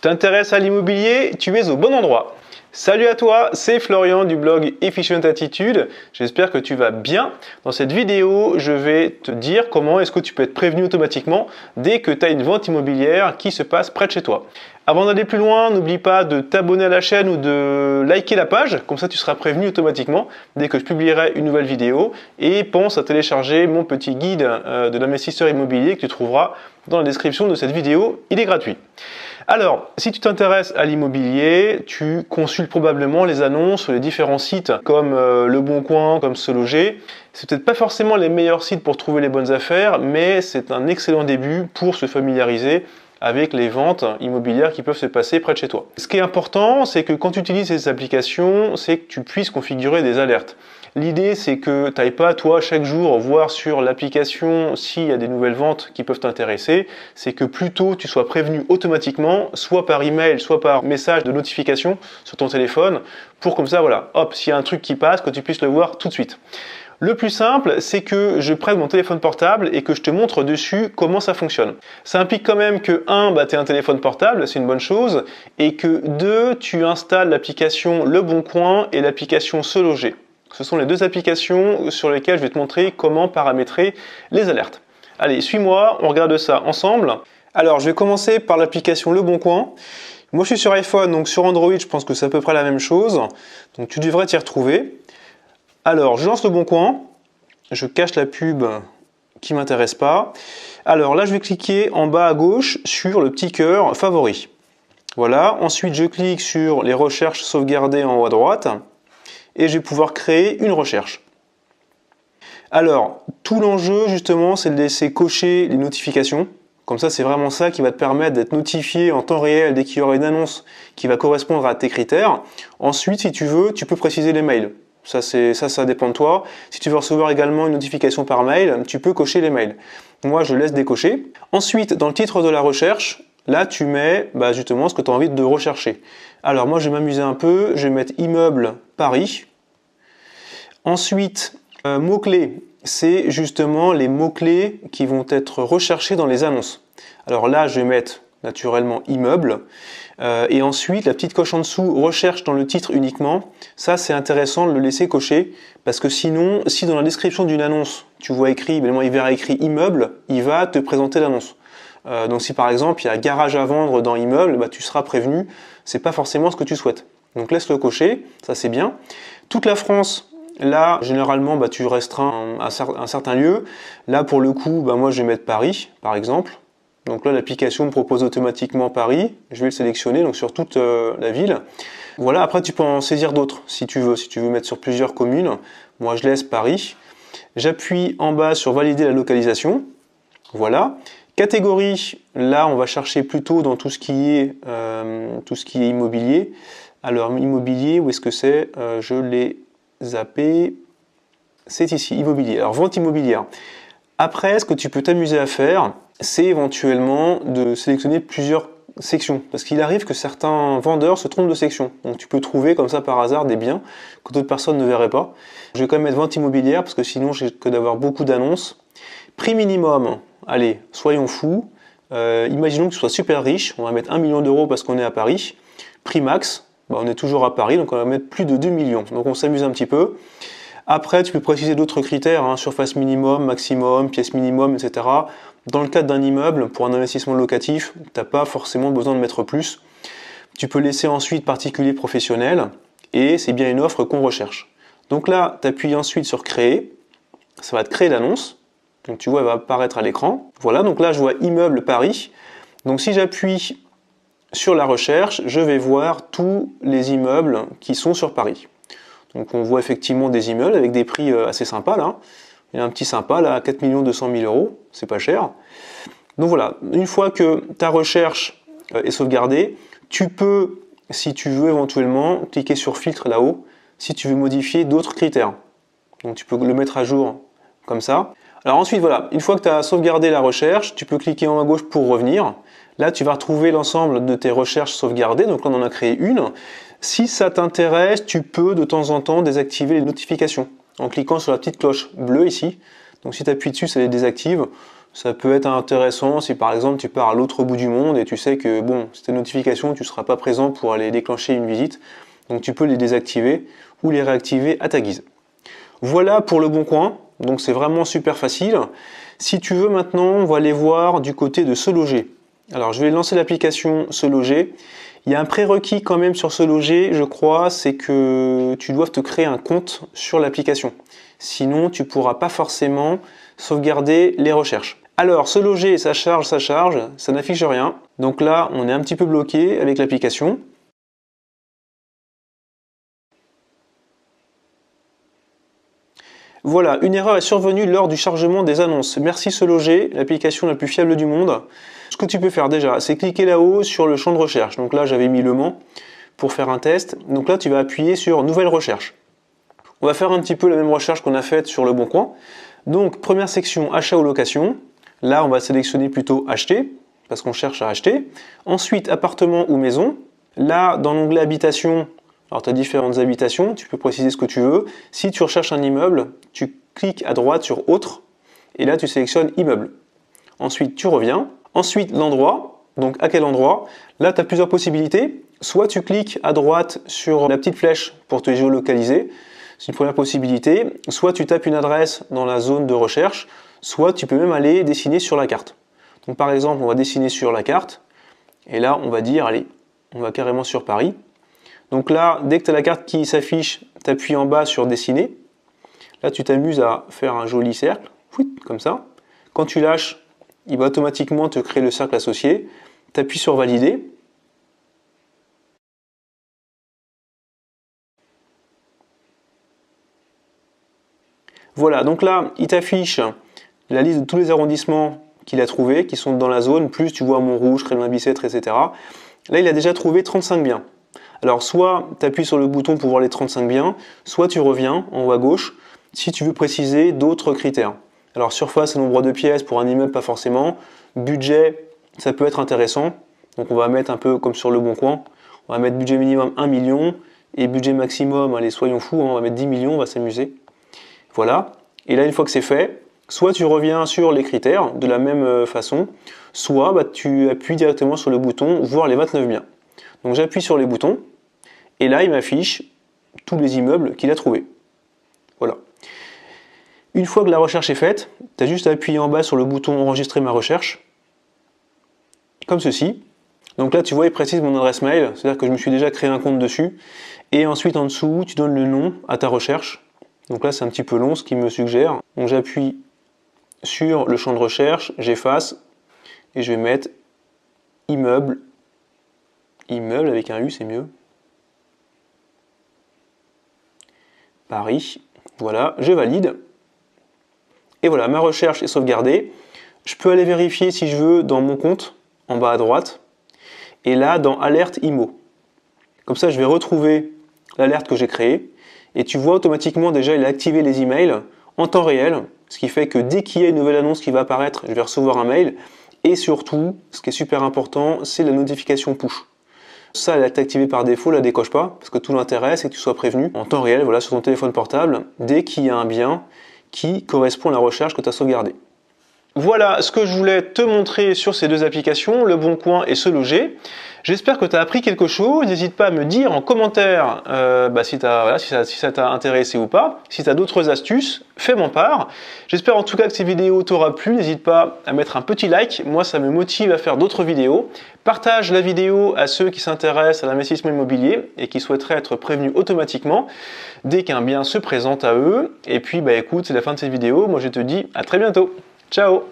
t'intéresses à l'immobilier, tu es au bon endroit. Salut à toi, c'est Florian du blog Efficient Attitude. J'espère que tu vas bien. Dans cette vidéo, je vais te dire comment est-ce que tu peux être prévenu automatiquement dès que tu as une vente immobilière qui se passe près de chez toi. Avant d'aller plus loin, n'oublie pas de t'abonner à la chaîne ou de liker la page, comme ça tu seras prévenu automatiquement dès que je publierai une nouvelle vidéo. Et pense à télécharger mon petit guide de l'investisseur immobilier que tu trouveras dans la description de cette vidéo, il est gratuit. Alors, si tu t'intéresses à l'immobilier, tu consultes probablement les annonces sur les différents sites comme Le Bon Coin, comme Se Loger. C'est peut-être pas forcément les meilleurs sites pour trouver les bonnes affaires, mais c'est un excellent début pour se familiariser avec les ventes immobilières qui peuvent se passer près de chez toi. Ce qui est important, c'est que quand tu utilises ces applications, c'est que tu puisses configurer des alertes. L'idée, c'est que tu n'ailles pas, toi, chaque jour, voir sur l'application s'il y a des nouvelles ventes qui peuvent t'intéresser. C'est que plutôt tu sois prévenu automatiquement, soit par email, soit par message de notification sur ton téléphone, pour comme ça, voilà, hop, s'il y a un truc qui passe, que tu puisses le voir tout de suite. Le plus simple, c'est que je prenne mon téléphone portable et que je te montre dessus comment ça fonctionne. Ça implique quand même que 1, tu aies un téléphone portable, c'est une bonne chose, et que 2, tu installes l'application Le Bon Coin et l'application Se Loger. Ce sont les deux applications sur lesquelles je vais te montrer comment paramétrer les alertes. Allez, suis-moi, on regarde ça ensemble. Alors, je vais commencer par l'application Le Bon Coin. Moi, je suis sur iPhone, donc sur Android, je pense que c'est à peu près la même chose. Donc, tu devrais t'y retrouver. Alors, je lance Le Bon Coin. Je cache la pub qui ne m'intéresse pas. Alors là, je vais cliquer en bas à gauche sur le petit cœur favori. Voilà. Ensuite, je clique sur les recherches sauvegardées en haut à droite. Et je vais pouvoir créer une recherche. Alors, tout l'enjeu justement, c'est de laisser cocher les notifications. Comme ça, c'est vraiment ça qui va te permettre d'être notifié en temps réel dès qu'il y aura une annonce qui va correspondre à tes critères. Ensuite, si tu veux, tu peux préciser les mails. Ça dépend de toi. Si tu veux recevoir également une notification par mail, tu peux cocher les mails. Moi, je laisse décocher. Ensuite, dans le titre de la recherche, là, tu mets justement ce que tu as envie de rechercher. Alors moi, je vais m'amuser un peu. Je vais mettre immeuble Paris. Ensuite, mots-clés, c'est justement les mots-clés qui vont être recherchés dans les annonces. Alors là, je vais mettre naturellement immeuble. Et ensuite, la petite coche en dessous, recherche dans le titre uniquement. Ça, c'est intéressant de le laisser cocher. Parce que sinon, si dans la description d'une annonce, tu vois écrit, évidemment, il verra écrit immeuble, il va te présenter l'annonce. Donc si par exemple, il y a garage à vendre dans immeuble, tu seras prévenu. C'est pas forcément ce que tu souhaites. Donc laisse-le cocher, ça c'est bien. Toute la France. Là, généralement, tu restreins un certain lieu. Là, pour le coup, moi, je vais mettre Paris, par exemple. Donc là, l'application me propose automatiquement Paris. Je vais le sélectionner donc sur toute la ville. Voilà, après, tu peux en saisir d'autres, si tu veux. Si tu veux mettre sur plusieurs communes. Moi, je laisse Paris. J'appuie en bas sur valider la localisation. Voilà. Catégorie, là, on va chercher plutôt dans tout ce qui est immobilier. Alors, immobilier, où est-ce que c'est Je l'ai zappé, c'est ici, immobilier. Alors, vente immobilière. Après, ce que tu peux t'amuser à faire, c'est éventuellement de sélectionner plusieurs sections. Parce qu'il arrive que certains vendeurs se trompent de section. Donc, tu peux trouver comme ça par hasard des biens que d'autres personnes ne verraient pas. Je vais quand même mettre vente immobilière parce que sinon, j'ai que d'avoir beaucoup d'annonces. Prix minimum, allez, soyons fous. Imaginons que tu sois super riche. On va mettre 1 million d'euros parce qu'on est à Paris. Prix max. On est toujours à Paris, donc on va mettre plus de 2 millions. Donc on s'amuse un petit peu. Après, tu peux préciser d'autres critères, surface minimum, maximum, pièce minimum, etc. Dans le cadre d'un immeuble, pour un investissement locatif, tu n'as pas forcément besoin de mettre plus. Tu peux laisser ensuite particulier professionnel, et c'est bien une offre qu'on recherche. Donc là, tu appuies ensuite sur créer, ça va te créer l'annonce. Donc tu vois, elle va apparaître à l'écran. Voilà, donc là je vois immeuble Paris. Donc si j'appuie sur la recherche, je vais voir tous les immeubles qui sont sur Paris. Donc on voit effectivement des immeubles avec des prix assez sympas là. Il y a un petit sympa là à 4 200 000 euros, c'est pas cher. Donc voilà, une fois que ta recherche est sauvegardée, tu peux, si tu veux éventuellement, cliquer sur filtre là-haut, si tu veux modifier d'autres critères. Donc tu peux le mettre à jour comme ça. Alors ensuite voilà, une fois que tu as sauvegardé la recherche, tu peux cliquer en haut à gauche pour revenir. Là, tu vas retrouver l'ensemble de tes recherches sauvegardées. Donc là, on en a créé une. Si ça t'intéresse, tu peux de temps en temps désactiver les notifications en cliquant sur la petite cloche bleue ici. Donc si tu appuies dessus, ça les désactive. Ça peut être intéressant si par exemple tu pars à l'autre bout du monde et tu sais que bon, si tes notifications, tu ne seras pas présent pour aller déclencher une visite. Donc tu peux les désactiver ou les réactiver à ta guise. Voilà pour Le Bon Coin, donc c'est vraiment super facile. Si tu veux maintenant, on va aller voir du côté de Se Loger. Alors je vais lancer l'application Se Loger. Il y a un prérequis quand même sur Se Loger, je crois, c'est que tu dois te créer un compte sur l'application. Sinon, tu ne pourras pas forcément sauvegarder les recherches. Alors, Se Loger, ça charge, ça n'affiche rien. Donc là, on est un petit peu bloqué avec l'application. Voilà, une erreur est survenue lors du chargement des annonces. Merci Se Loger, l'application la plus fiable du monde. Ce que tu peux faire déjà, c'est cliquer là-haut sur le champ de recherche. Donc là, j'avais mis Le Mans pour faire un test. Donc là, tu vas appuyer sur Nouvelle recherche. On va faire un petit peu la même recherche qu'on a faite sur Le Bon Coin. Donc, première section, achat ou location. Là, on va sélectionner plutôt acheter, parce qu'on cherche à acheter. Ensuite, appartement ou maison. Là, dans l'onglet habitation, alors tu as différentes habitations, tu peux préciser ce que tu veux. Si tu recherches un immeuble, tu cliques à droite sur autre, et là tu sélectionnes immeuble. Ensuite, tu reviens. Ensuite, l'endroit, donc à quel endroit. Là, tu as plusieurs possibilités. Soit tu cliques à droite sur la petite flèche pour te géolocaliser, c'est une première possibilité. Soit tu tapes une adresse dans la zone de recherche, soit tu peux même aller dessiner sur la carte. Donc par exemple, on va dessiner sur la carte, et là on va dire, allez, on va carrément sur Paris. Donc là, dès que tu as la carte qui s'affiche, tu appuies en bas sur dessiner. Là, tu t'amuses à faire un joli cercle, comme ça. Quand tu lâches, il va automatiquement te créer le cercle associé. Tu appuies sur valider. Voilà, donc là, il t'affiche la liste de tous les arrondissements qu'il a trouvés, qui sont dans la zone, plus tu vois Montrouge, Crélin-Bicêtre, etc. Là, il a déjà trouvé 35 biens. Alors, soit tu appuies sur le bouton pour voir les 35 biens, soit tu reviens en haut à gauche si tu veux préciser d'autres critères. Alors, surface et nombre de pièces pour un immeuble, pas forcément. Budget, ça peut être intéressant. Donc, on va mettre un peu comme sur Le Bon Coin. On va mettre budget minimum 1 million et budget maximum, allez, soyons fous, on va mettre 10 millions, on va s'amuser. Voilà. Et là, une fois que c'est fait, soit tu reviens sur les critères de la même façon, soit tu appuies directement sur le bouton « Voir les 29 biens ». Donc j'appuie sur les boutons, et là il m'affiche tous les immeubles qu'il a trouvés. Voilà. Une fois que la recherche est faite, tu as juste à appuyer en bas sur le bouton « Enregistrer ma recherche », comme ceci. Donc là tu vois, il précise mon adresse mail, c'est-à-dire que je me suis déjà créé un compte dessus, et ensuite en dessous, tu donnes le nom à ta recherche. Donc là c'est un petit peu long ce qu'il me suggère. Donc j'appuie sur le champ de recherche, j'efface, et je vais mettre immeuble. Immeuble avec un U, c'est mieux. Paris. Voilà, je valide. Et voilà, ma recherche est sauvegardée. Je peux aller vérifier si je veux dans mon compte, en bas à droite. Et là, dans Alerte IMO. Comme ça, je vais retrouver l'alerte que j'ai créée. Et tu vois automatiquement déjà, il a activé les emails en temps réel. Ce qui fait que dès qu'il y a une nouvelle annonce qui va apparaître, je vais recevoir un mail. Et surtout, ce qui est super important, c'est la notification push. Ça, elle est activée par défaut, la décoche pas, parce que tout l'intérêt, c'est que tu sois prévenu en temps réel, voilà, sur ton téléphone portable, dès qu'il y a un bien qui correspond à la recherche que tu as sauvegardée. Voilà ce que je voulais te montrer sur ces deux applications, Le Bon Coin et Se Loger. J'espère que tu as appris quelque chose. N'hésite pas à me dire en commentaire si ça t'a intéressé ou pas. Si tu as d'autres astuces, fais-m'en part. J'espère en tout cas que ces vidéos t'aura plu. N'hésite pas à mettre un petit like. Moi, ça me motive à faire d'autres vidéos. Partage la vidéo à ceux qui s'intéressent à l'investissement immobilier et qui souhaiteraient être prévenus automatiquement dès qu'un bien se présente à eux. Et puis, écoute, c'est la fin de cette vidéo. Moi, je te dis à très bientôt. Ciao!